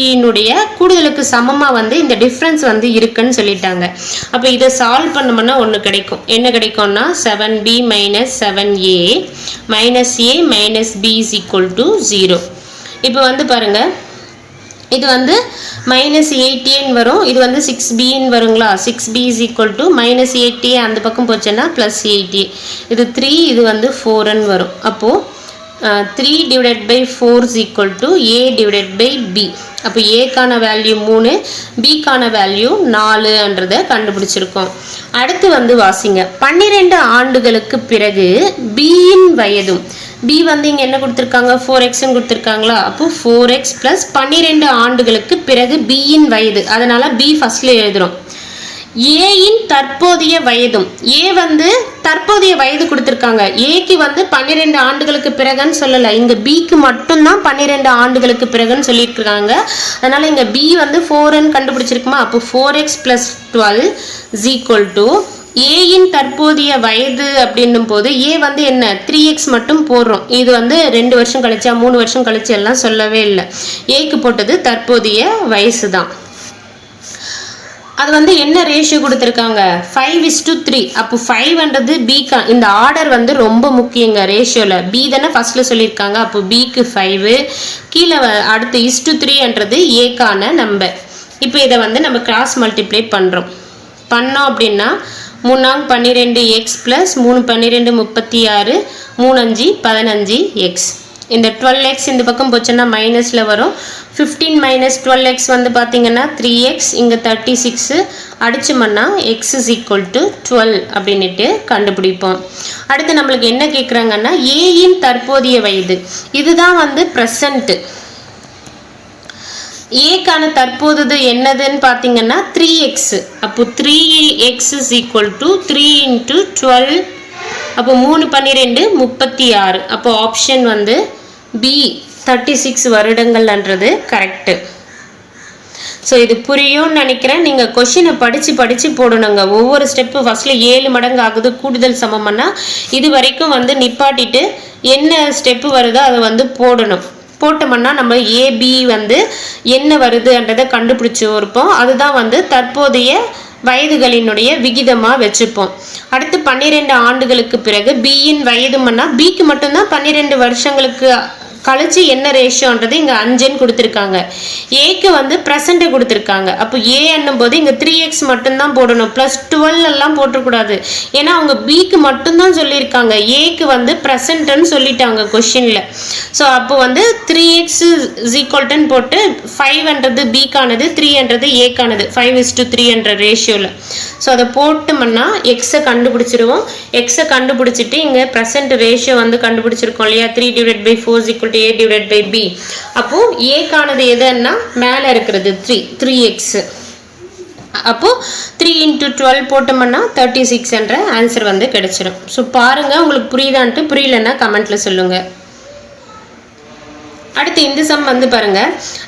கூடுதலுக்கு சமமா வந்து இந்த டிஃபரன்ஸ் வந்து இருக்குன்னு சொல்லிட்டாங்க. அப்போ இதை சால்வ் பண்ணோம்னா ஒன்று கிடைக்கும். என்ன கிடைக்கும்னா 7b - 7a - a - b = 0. இப்போ வந்து பாருங்க, இது வந்து -8a வரும், இது வந்து 6b வருங்களா. 6b = -8a அந்த பக்கம் போச்சுன்னா +8a. இது 3, இது வந்து 4 வரும். அப்போது 3 / 4 = a/b. அப்போ ஏக்கான வேல்யூ 3, பிக்கான வேல்யூ 4ன்றதை கண்டுபிடிச்சிருக்கோம். அடுத்து வந்து வாசிங்க. 12 ஆண்டுகளுக்கு பிறகு பியின் வயதும், பி வந்து இங்கே என்ன கொடுத்துருக்காங்க, 4x கொடுத்துருக்காங்களா. அப்போ 4x + 12 ஆண்டுகளுக்கு பிறகு பியின் வயது, அதனால b ஃபர்ஸ்ட்ல எழுதுறோம். ஏயின் தற்போதைய வயதும், ஏ வந்து தற்போதைய வயது கொடுத்துருக்காங்க, ஏக்கு வந்து 12 ஆண்டுகளுக்கு பிறகுன்னு சொல்லலை, இங்கே பிக்கு மட்டும்தான் 12 ஆண்டுகளுக்கு பிறகுன்னு சொல்லியிருக்காங்க. அதனால இங்கே பி வந்து 4ன்னு கண்டுபிடிச்சிருக்குமா. அப்போ 4x + 12 ஏயின் தற்போதைய வயது அப்படின்னும் போது ஏ வந்து என்ன 3x மட்டும் போடுறோம். இது வந்து 2 வருஷம் கழிச்சா 3 வருஷம் கழிச்சு எல்லாம் சொல்லவே இல்லை, ஏக்கு போட்டது தற்போதைய வயசு தான். அது வந்து என்ன ரேஷியோ கொடுத்துருக்காங்க, 5:3. அப்போ 5ன்றது பிக்கு, இந்த ஆர்டர் வந்து ரொம்ப முக்கியங்க ரேஷியோவில். பி தானே ஃபர்ஸ்ட்ல சொல்லியிருக்காங்க, அப்போ பிக்கு 5, கீழே அடுத்து ⅔ ஏக்கான நம்பர். இப்போ இதை வந்து நம்ம கிராஸ் மல்டிப்ளை பண்ணோம் அப்படின்னா 3 12 x + 3 12 36, 3 5 15x. இந்த 12x இந்த பக்கம் போச்சுன்னா மைனஸில் வரும். 15 - 12x வந்து பார்த்தீங்கன்னா 3x, இங்கே 36 அடிச்சோம்னா x = 12 அப்படின்ட்டு கண்டுபிடிப்போம். அடுத்து நம்மளுக்கு என்ன கேட்குறாங்கன்னா ஏயின் தற்போதைய வயது, இதுதான் வந்து ப்ரெசன்ட். ஏக்கான தற்போது என்னதுன்னு பார்த்தீங்கன்னா 3x. அப்போ 3x = 3 × 12. அப்போ 3 12 36. அப்போ ஆப்ஷன் வந்து பி 36 வருடங்கள்ன்றது கரெக்டு. ஸோ இது புரியும்னு நினைக்கிறேன். நீங்கள் கொஷினை படித்து போடணுங்க. ஒவ்வொரு ஸ்டெப்பு ஃபஸ்ட்டில் 7 மடங்கு ஆகுது கூடுதல் சமம்னா இது வரைக்கும் வந்து நிப்பாட்டிட்டு என்ன ஸ்டெப்பு வருதோ அதை வந்து போடணும். போட்டோம்னா நம்ம ஏபி வந்து என்ன வருதுன்றதை கண்டுபிடிச்சி இருப்போம். அதுதான் வந்து தற்போதைய வயதுகளினுடைய விகிதமாக வச்சுப்போம். அடுத்து 12 ஆண்டுகளுக்கு பிறகு பியின் வயதுன்னா பிக்கு மட்டும்தான் 12 வருஷங்களுக்கு கழிச்சு என்ன ரேஷியோன்றது இங்கே 5ன்னு கொடுத்துருக்காங்க. ஏக்கு வந்து ப்ரெசண்ட்டை கொடுத்துருக்காங்க. அப்போ ஏ என்னும்போது இங்கே 3x மட்டும்தான் போடணும், ப்ளஸ் 12 எல்லாம் போட்டக்கூடாது. ஏன்னா அவங்க பிக்கு மட்டும்தான் சொல்லியிருக்காங்க, ஏக்கு வந்து ப்ரெசண்ட்டுன்னு சொல்லிட்டாங்க கொஷினில். ஸோ அப்போ வந்து 3x = போட்டு 5ன்றது பிக்கானது, 3ன்றது ஏக்கானது, 5:3 என்ற ரேஷியோவில். ஸோ அதை போட்டோம்னா எக்ஸை கண்டுபிடிச்சிருவோம். எக்ஸை கண்டுபிடிச்சிட்டு இங்கே ப்ரெசன்ட் ரேஷியோ வந்து கண்டுபிடிச்சிருக்கோம் இல்லையா, 3/4 = A/B. அப்போது ஏக்கானது எதுன்னா மேலே இருக்கிறது 3x. அப்போது 3 × 12 போட்டோம்னா 36 என்ற ஆன்சர் வந்து கிடைச்சிடும். ஸோ பாருங்கள், உங்களுக்கு புரியுதான்ட்டு, புரியலன்னா கமெண்ட்டில் சொல்லுங்கள். அடுத்து இந்த சம் வந்து பாருங்க,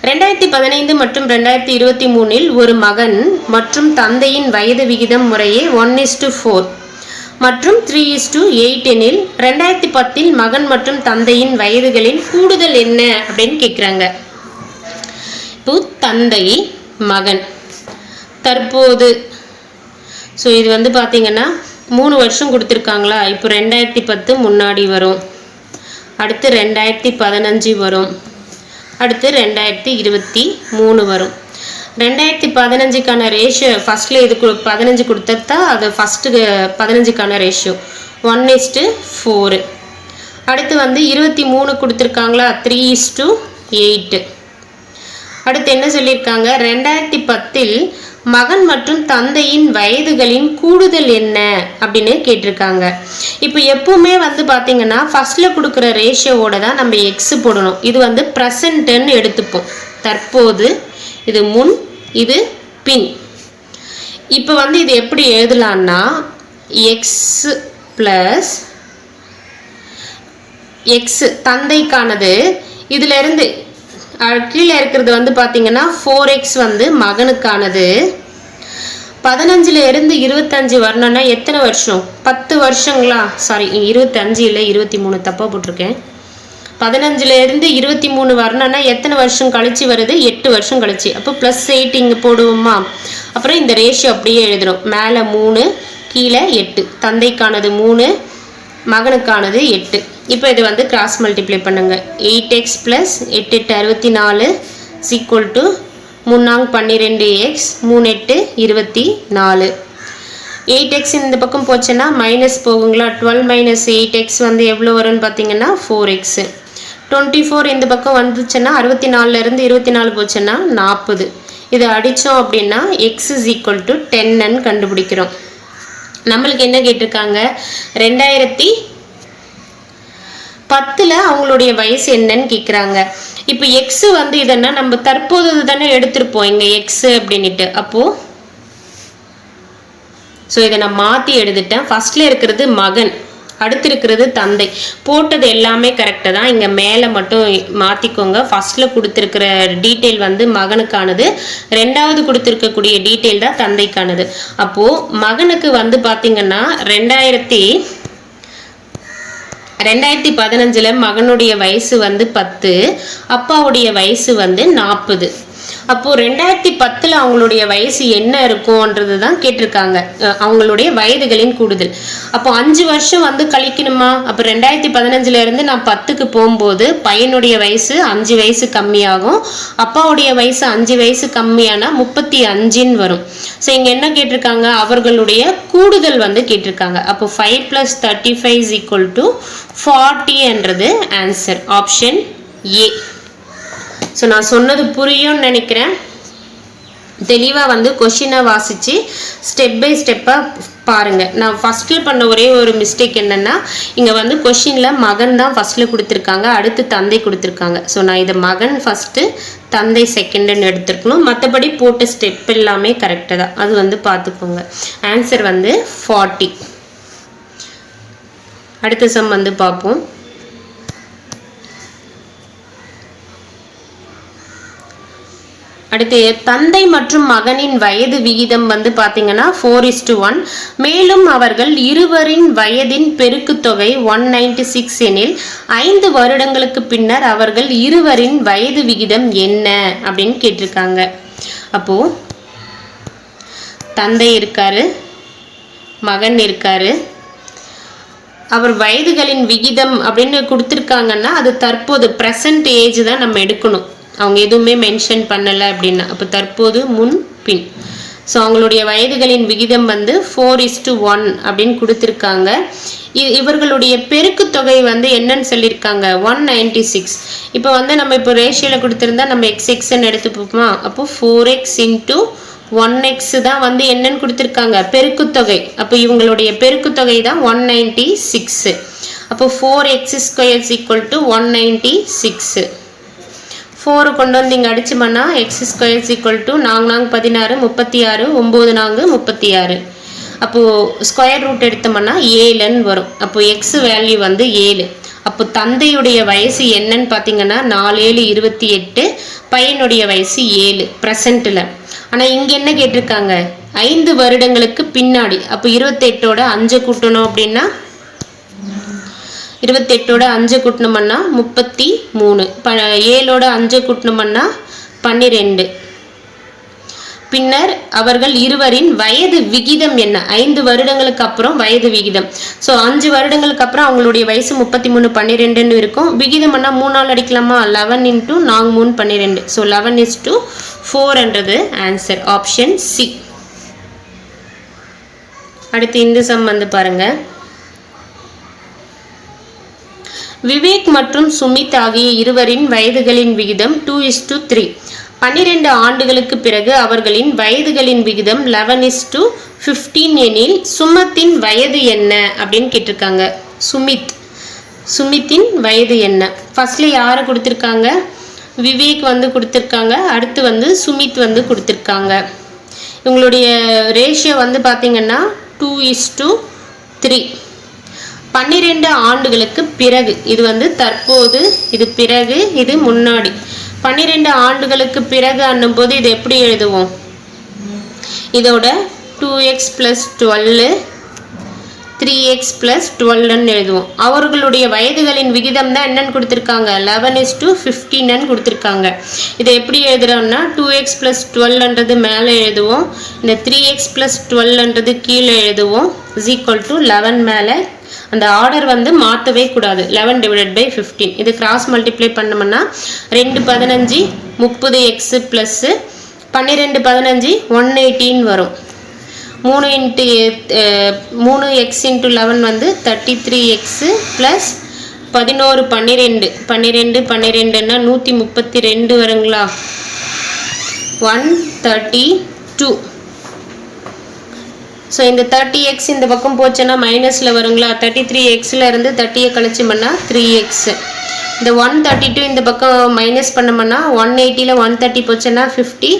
2015 மற்றும் 2023 ஒரு மகன் மற்றும் தந்தையின் வயது விகிதம் முறையே 1:4 மற்றும் 3:8 எனில் 2010 மகன் மற்றும் தந்தையின் வயதுகளின் கூடுதல் என்ன அப்படின்னு கேட்குறாங்க. இப்போ தந்தை மகன் தற்போது, ஸோ இது வந்து பார்த்தீங்கன்னா 3 வருஷம் கொடுத்துருக்காங்களா. இப்போ 2010 முன்னாடி வரும், அடுத்து 2015 வரும், அடுத்து 2023 வரும். 2015க்கான ரேஷியோ ஃபஸ்ட்டில் இது 15 கொடுத்தா அது ஃபஸ்ட்டு 15க்கான ரேஷியோ 1:4. அடுத்து வந்து 23 கொடுத்துருக்காங்களா, 3:8. அடுத்து என்ன சொல்லியிருக்காங்க, 2010 மகன் மற்றும் தந்தையின் வயதுகளின் கூடுதல் என்ன அப்படின்னு கேட்டிருக்காங்க. இப்போ எப்பவுமே வந்து பார்த்தீங்கன்னா ஃபர்ஸ்ட்ல கொடுக்குற ரேஷியோவோட தான் நம்ம எக்ஸ் போடணும். இது வந்து ப்ரெசன்ட்னு எடுத்துப்போம். தற்போது, இது முன், இது பின். இப்போ வந்து இது எப்படி எழுதலான்னா எக்ஸ் ப்ளஸ் எக்ஸ் தந்தைக்கானது, இதுல இருந்து கீழே இருக்கிறது வந்து பார்த்தீங்கன்னா 4x வந்து மகனுக்கானது. 15ல் இருந்து 25 வரணும்னா எத்தனை வருஷம், 10 வருஷங்களா, சாரி 25 இல்லை 23, தப்பாக போட்டிருக்கேன். 15ல் இருந்து 23 வரணும்னா எத்தனை வருஷம் கழிச்சு வருது, 8 வருஷம் கழிச்சு. அப்போ +8 இங்கே போடுவோமா. அப்புறம் இந்த ரேஷியோ அப்படியே எழுதுறோம், மேலே 3 கீழே 8. தந்தைக்கானது 3, மகனுக்கானது 8. இப்போ இது வந்து கிராஸ் மல்டிப்ளை பண்ணுங்க. 8x + 8 × 64 = 3 12x 3 8 24. 8x இந்த பக்கம் போச்சுன்னா மைனஸ் போகுங்களா. 12 - 8x வந்து எவ்வளோ வரும்னு பார்த்தீங்கன்னா 4x. 24 இந்த பக்கம் வந்துச்சுன்னா 64ல் இருந்து 24 போச்சுன்னா 40. இதை அடித்தோம் அப்படின்னா x = 10ன்னு கண்டுபிடிக்கிறோம். நம்மளுக்கு என்ன கேட்டிருக்காங்க, 2010 அவங்களுடைய வயசு என்னன்னு கேட்குறாங்க. இப்போ எக்ஸ் வந்து இதென்னா நம்ம தற்போது தானே எடுத்திருப்போம் இங்கே எக்ஸ் அப்படின்ட்டு. அப்போது ஸோ இதை நான் மாற்றி எழுதிட்டேன். ஃபர்ஸ்ட்ல இருக்கிறது மகன், அடுத்து இருக்கிறது தந்தை. போட்டது எல்லாமே கரெக்டாக தான், இங்கே மேலே மட்டும் மாற்றிக்கோங்க. ஃபர்ஸ்டில் கொடுத்துருக்கிற டீட்டெயில் வந்து மகனுக்கானது, ரெண்டாவது கொடுத்துருக்கக்கூடிய டீட்டெயில் தான் தந்தைக்கானது. அப்போது மகனுக்கு வந்து பார்த்திங்கன்னா 2015 மகனுடைய வயசு வந்து 10, அப்பாவுடைய வயசு வந்து 40. அப்போது 2010 அவங்களுடைய வயசு என்ன இருக்கும்ன்றது தான் கேட்டிருக்காங்க, அவங்களுடைய வயதுகளின் கூடுதல். அப்போ 5 வருஷம் வந்து கழிக்கணுமா. அப்போ 2015 இருந்து நான் 10க்கு போகும்போது பையனுடைய வயசு 5 வயசு கம்மியாகும், அப்பாவுடைய வயசு 5 வயசு கம்மியானா 35ன்னு வரும். ஸோ இங்கே என்ன கேட்டிருக்காங்க, அவர்களுடைய கூடுதல் வந்து கேட்டிருக்காங்க. அப்போ 5 + 35 = 40 என்றது ஆன்சர், ஆப்ஷன் ஏ. ஸோ நான் சொன்னது புரியும்னு நினைக்கிறேன். தெளிவாக வந்து கொஷினை வாசித்து ஸ்டெப் பை ஸ்டெப்பாக பாருங்கள். நான் ஃபஸ்ட்டில் பண்ண ஒரே ஒரு மிஸ்டேக் என்னென்னா, இங்கே வந்து கொஷினில் மகன் தான் ஃபஸ்ட்டில் கொடுத்துருக்காங்க, அடுத்து தந்தை கொடுத்துருக்காங்க. ஸோ நான் இதை மகன் ஃபஸ்ட்டு தந்தை செகண்டுன்னு எடுத்துருக்கணும். மற்றபடி போட்ட ஸ்டெப் எல்லாமே கரெக்டாக தான், அது வந்து பார்த்துக்கோங்க. ஆன்சர் வந்து 40. அடுத்த சம் வந்து பார்ப்போம். அடுத்து தந்தை மற்றும் மகனின் வயது விகிதம் வந்து பார்த்தீங்கன்னா 4:1. மேலும் அவர்கள் இருவரின் வயதின் பெருக்குத்தொகை 196 எனில் 5 வருடங்களுக்கு பின்னர் அவர்கள் இருவரின் வயது விகிதம் என்ன அப்படின்னு கேட்டிருக்காங்க. அப்போ தந்தை இருக்காரு, மகன் இருக்காரு, அவர் வயதுகளின் விகிதம் அப்படின்னு கொடுத்துருக்காங்கன்னா அது தற்போது ப்ரெசன்ட் ஏஜ் தான் நம்ம எடுக்கணும். அவங்க எதுவுமே மென்ஷன் பண்ணலை அப்படின்னா. அப்போ தற்போது முன் பின். ஸோ அவங்களுடைய வயதுகளின் விகிதம் வந்து 4:1 அப்படின்னு கொடுத்துருக்காங்க. இவர்களுடைய பெருக்கு தொகை வந்து என்னன்னு சொல்லியிருக்காங்க 196. இப்போ வந்து நம்ம இப்போ ரேஷியோவில் கொடுத்துருந்தா நம்ம எக்ஸ்ன்னு எடுத்துப்போமா. அப்போ 4x × 1x தான் வந்து என்னன்னு கொடுத்துருக்காங்க பெருக்குத்தொகை. அப்போ இவங்களுடைய பெருக்குத்தொகை தான் 196. அப்போ 4x² = 196. 4 கொண்டு வந்து இங்கே அடிச்சோம்னா x² = 4 16 36 9 36. அப்போது ஸ்கொயர் ரூட் எடுத்தோம்னா 7ன்னு வரும். அப்போ எக்ஸ் வேல்யூ வந்து 7. அப்போ தந்தையுடைய வயசு என்னன்னு பார்த்தீங்கன்னா 4 7 28. பையனுடைய வயசு 7 ப்ரெசண்ட்டில். ஆனால் இங்கே என்ன கேட்டிருக்காங்க 5 வருடங்களுக்கு பின்னாடி. அப்போ 28ஓட 5 கூட்டணும் அப்படின்னா 28ஓட 5 கூட்டணும்னா 33. 7ஓட 5 கூட்டணும்னா 12. பின்னர் அவர்கள் இருவரின் வயது விகிதம் என்ன? 5 வருடங்களுக்கு அப்புறம் வயது விகிதம். ஸோ 5 வருடங்களுக்கு அப்புறம் அவங்களுடைய வயசு 33 12ன்னு இருக்கும். விகிதம்னா 3 அடிக்கலாமா? 11 × 4 3 12. So 11:4 answer option C. அடுத்து இந்த சம் வந்து பாருங்க. விவேக் மற்றும் சுமித் ஆகிய இருவரின் வயதுகளின் விகிதம் 2:3. 12 ஆண்டுகளுக்கு பிறகு அவர்களின் வயதுகளின் விகிதம் 11:15 எனில் சுமத்தின் வயது என்ன அப்படின்னு கேட்டிருக்காங்க. சுமித்தின் வயது என்ன? ஃபர்ஸ்ட்ல யாரை கொடுத்துருக்காங்க? விவேக் வந்து கொடுத்துருக்காங்க. அடுத்து வந்து சுமித் வந்து கொடுத்துருக்காங்க. இவங்களுடைய ரேஷியோ வந்து பார்த்தீங்கன்னா 2:3. 12 ஆண்டுகளுக்கு பிறகு, இது வந்து தற்போது, இது பிறகு, இது முன்னாடி. 12 ஆண்டுகளுக்கு பிறகு அண்ணும்போது இது எப்படி எழுதுவோம்? இதோட 2x + 12 3x + 12ன்னு எழுதுவோம். அவர்களுடைய வயதுகளின் விகிதம் தான் என்னன்னு கொடுத்துருக்காங்க 11:15ன்னு கொடுத்துருக்காங்க. இதை எப்படி எழுதுறோம்னா 2x + 12ன்றது மேலே எழுதுவோம். இந்த 3x + 12ன்றது கீழே எழுதுவோம். = 11 மேலே. அந்த ஆர்டர் வந்து மாற்றவே கூடாது. 11/15. இது கிராஸ் மல்டிப்ளை பண்ணோம்னா 2 15 30x ப்ளஸ் 12 15 118 வரும். 3x × 11 வந்து 33x ப்ளஸ் 11 12 12 12ன்னா 132 வருங்களா? 132. ஸோ இந்த 30x இந்த பக்கம் போச்சுன்னா மைனஸில் வருங்களா? 33xல இருந்து 30 கழிச்சோம்னா 3x. இந்த 132 இந்த பக்கம் மைனஸ் பண்ணோம்னா 180ல் 130 போச்சுன்னா 50.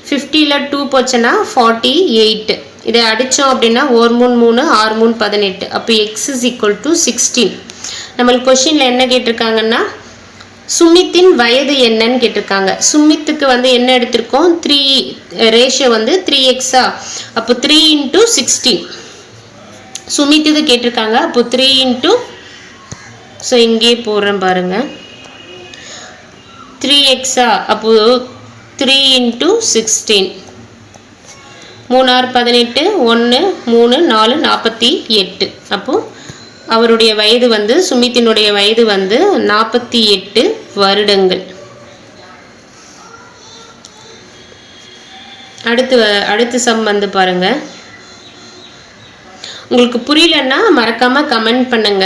50ல் 2 போச்சுன்னா 48. இதை அடித்தோம் அப்படின்னா 1 3 3 6 3 18. அப்போ x = 16. நம்மளுக்கு கொஷினில் என்ன கேட்டிருக்காங்கன்னா சுமித்தின் வயது என்னன்னு கேட்டிருக்காங்க. சுமித்துக்கு வந்து என்ன எடுத்திருக்கோம்? 3 ரேஷியோ வந்து 3x. அப்போ 3 × 16. சுமித்துக்கு கேட்டிருக்காங்க. அப்போ 3 ஸோ இங்கே போடுறேன் பாருங்க 3x. அப்போ 3 × 16. 3 6 18 1 3 4 48. அப்போ அவருடைய வயது வந்து சுமித்தினுடைய வயது வந்து 48 வருடங்கள். அடுத்து சம் வந்து பாருங்க. உங்களுக்கு புரியலன்னா மறக்காம கமெண்ட் பண்ணுங்க.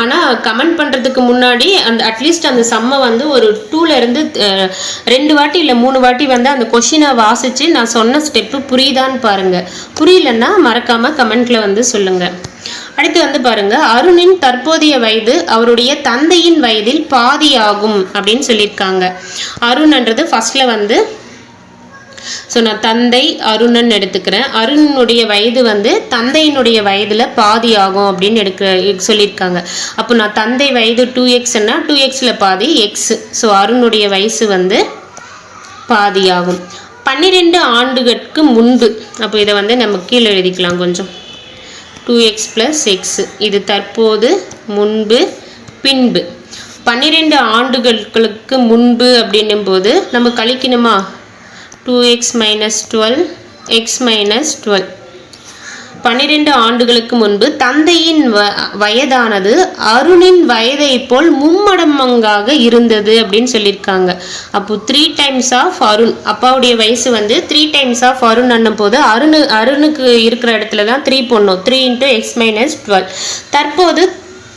ஆனால் கமெண்ட் பண்ணுறதுக்கு முன்னாடி அட்லீஸ்ட் அந்த சம்மை வந்து ஒரு 2ல இருந்து 2 வாட்டி இல்லை 3 வாட்டி வந்து அந்த கொஷினை வாசித்து நான் சொன்ன ஸ்டெப்பு புரியுதான்னு பாருங்கள். புரியலன்னா மறக்காமல் கமெண்ட்டில் வந்து சொல்லுங்கள். அடுத்து வந்து பாருங்கள், அருணின் தற்போதைய வயது அவருடைய தந்தையின் வயதில் பாதி ஆகும் அப்படின்னு சொல்லியிருக்காங்க. அருண்ன்றது ஃபர்ஸ்டில் வந்து ஸோ நான் தந்தை அருணன் எடுத்துக்கிறேன். அருணுடைய வயது வந்து தந்தையினுடைய வயதில் பாதி ஆகும் அப்படின்னு சொல்லியிருக்காங்க. அப்போ நான் தந்தை வயது 2xன்னா 2xல பாதி எக்ஸ். ஸோ அருணுடைய வயசு வந்து பாதி ஆகும் 12 ஆண்டுகளுக்கு முன்பு. அப்போ இதை வந்து நம்ம கீழே எழுதிக்கலாம் கொஞ்சம். 2x + x இது தற்போது, முன்பு, பின்பு. 12 ஆண்டுகளுக்கு முன்பு அப்படின்னும் போது நம்ம கழிக்கணுமா? 2x - 12 x - 12. 12 ஆண்டுகளுக்கு முன்பு தந்தையின் வயதானது அருணின் வயதை போல் மும்மடங்காக இருந்தது அப்படின்னு சொல்லியிருக்காங்க. அப்போ 3 times ஆஃப் அருண், அப்பாவுடைய வயசு வந்து 3 times ஆஃப் அருண் அண்ணும் போது அருணுக்கு இருக்கிற இடத்துல தான் 3 போடணும். 3 × x - 12. தற்போது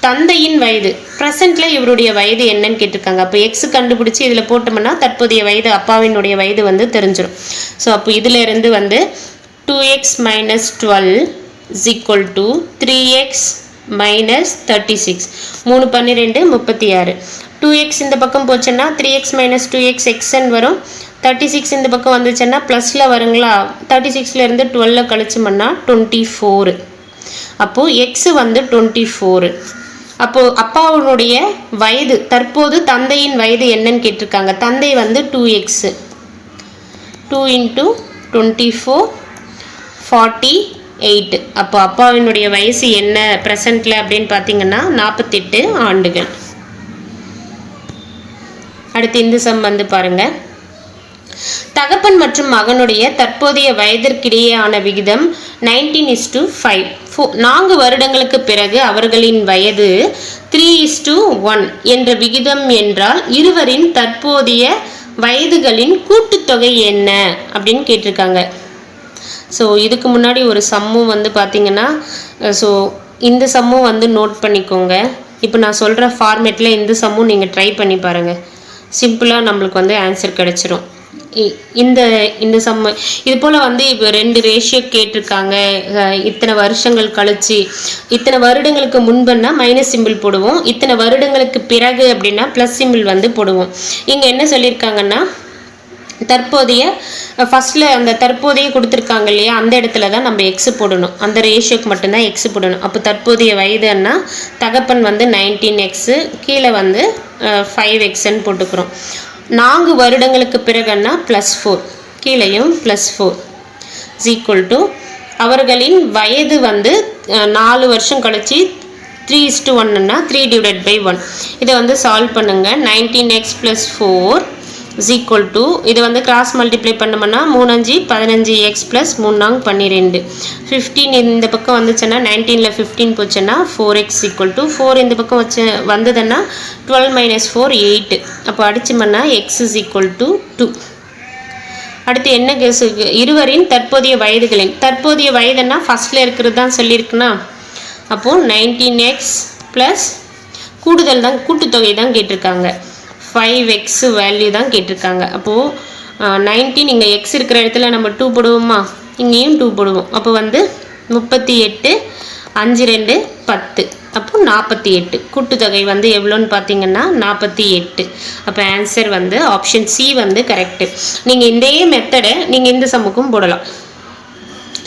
தந்தையின் வயது ப்ரெசென்ட்ல இவருடைய வயது என்னன்னு கேட்டிருக்காங்க. அப்போ எக்ஸ் கண்டுபிடிச்சி இதில் போட்டோம்னா தற்போதைய வயது அப்பாவினுடைய வயது வந்து தெரிஞ்சிடும். ஸோ அப்போ இதில் இருந்து வந்து 2x - 12 = 3x - 36. 3 12 36. 2x இந்த பக்கம் போச்சுன்னா 3x - 2x xn வரும். 36 இந்த பக்கம் வந்துச்சுன்னா ப்ளஸில் வருங்களா. 36ல இருந்து 12 கழிச்சோம்னா 24. அப்போது எக்ஸ் வந்து 24. அப்போது அப்பாவுடைய வயது தற்போது தந்தையின் வயது என்னன்னு கேட்டிருக்காங்க. தந்தை வந்து 2x. 2 × 24 48. அப்போ அப்பாவினுடைய வயசு என்ன ப்ரெசண்ட்டில் அப்படின்னு பார்த்தீங்கன்னா 48 ஆண்டுகள். அடுத்து இந்த சம் வந்து பாருங்கள். தகப்பன் மற்றும் மகனுடைய தற்போதைய வயதிற்கிடையேயான விகிதம் 19:5. 4 வருடங்களுக்கு பிறகு அவர்களின் வயது 3:1 என்ற விகிதம் என்றால் இருவரின் தற்போதைய வயதுகளின் கூட்டுத்தொகை என்ன அப்படின்னு கேட்டிருக்காங்க. ஸோ இதுக்கு முன்னாடி ஒரு சம்மும் வந்து பார்த்தீங்கன்னா, ஸோ இந்த சம்மும் வந்து நோட் பண்ணிக்கோங்க. இப்போ நான் சொல்கிற ஃபார்மேட்டில் இந்த சம்மும் நீங்கள் ட்ரை பண்ணி பாருங்கள். சிம்பிளாக நம்மளுக்கு வந்து ஆன்சர் கிடச்சிரும். இந்த சம்ம இது போல் வந்து இப்போ 2 ரேஷியோ கேட்டிருக்காங்க. இத்தனை வருஷங்கள் கழிச்சு, இத்தனை வருடங்களுக்கு முன்புன்னா மைனஸ் சிம்பிள் போடுவோம், இத்தனை வருடங்களுக்கு பிறகு அப்படின்னா ப்ளஸ் சிம்பிள் வந்து போடுவோம். இங்கே என்ன சொல்லியிருக்காங்கன்னா தற்போதைய ஃபஸ்ட்டில் அந்த தற்போதைய கொடுத்துருக்காங்க இல்லையா, அந்த இடத்துல தான் நம்ம எக்ஸு போடணும். அந்த ரேஷியோக்கு மட்டும்தான் எக்ஸு போடணும். அப்போ தற்போதைய வயதுன்னா தகப்பன் வந்து 19x, கீழே வந்து 5xன்னு போட்டுக்கிறோம். 4 வருடங்களுக்கு பிறகுன்னா +4, கீழையும் +4 = அவர்களின் வயது வந்து 4 வருஷம் கழிச்சு 3:1ன்னா 3/1. இதை வந்து சால்வ் பண்ணுங்க. 19x + 4 = இது வந்து கிராஸ் மல்டிப்ளை பண்ணோம்னா 3 5 15x + 3 4 12. 15 இந்த பக்கம் வந்துச்சுன்னா 19ல் 15 போச்சுன்னா 4x = 4 இந்த பக்கம் வந்ததுன்னா 12 - 4 8. அப்போ அடிச்சோம்னா x = 2. அடுத்து என்ன கேஸ், இருவரின் தற்போதைய வயதுகளின் தற்போதைய வயதுன்னா ஃபஸ்ட்டில் இருக்கிறது தான் சொல்லியிருக்குன்னா, அப்போது 19x ப்ளஸ் கூடுதல் தான் கூட்டுத்தொகை தான் கேட்டிருக்காங்க. 5x வேல்யூ தான் கேட்டிருக்காங்க. அப்போது 19 இங்கே எக்ஸ் இருக்கிற இடத்துல நம்ம 2 போடுவோமா, இங்கேயும் 2 போடுவோம். அப்போ வந்து 38 5 2 10. அப்போ 48. கூட்டுத்தொகை வந்து எவ்வளோன்னு பார்த்தீங்கன்னா 48. அப்போ ஆன்சர் வந்து ஆப்ஷன் சி வந்து கரெக்டு. நீங்கள் இதே மெத்தடை நீங்கள் இந்த சம்முக்கும் போடலாம்.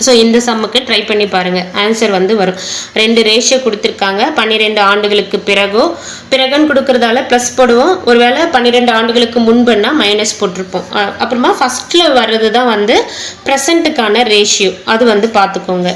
ஸோ இந்த சம்முக்கு ட்ரை பண்ணி பாருங்கள், ஆன்சர் வந்து வரும். 2 ரேஷியோ கொடுத்துருக்காங்க. 12 ஆண்டுகளுக்கு பிறகுன்னு கொடுக்குறதால ப்ளஸ் போடுவோம். ஒருவேளை 12 ஆண்டுகளுக்கு முன்புன்னா மைனஸ் போட்டிருப்போம். அப்புறமா ஃபஸ்ட்டில் வர்றது தான் வந்து ப்ரெசண்ட்டுக்கான ரேஷியோ, அது வந்து பார்த்துக்கோங்க.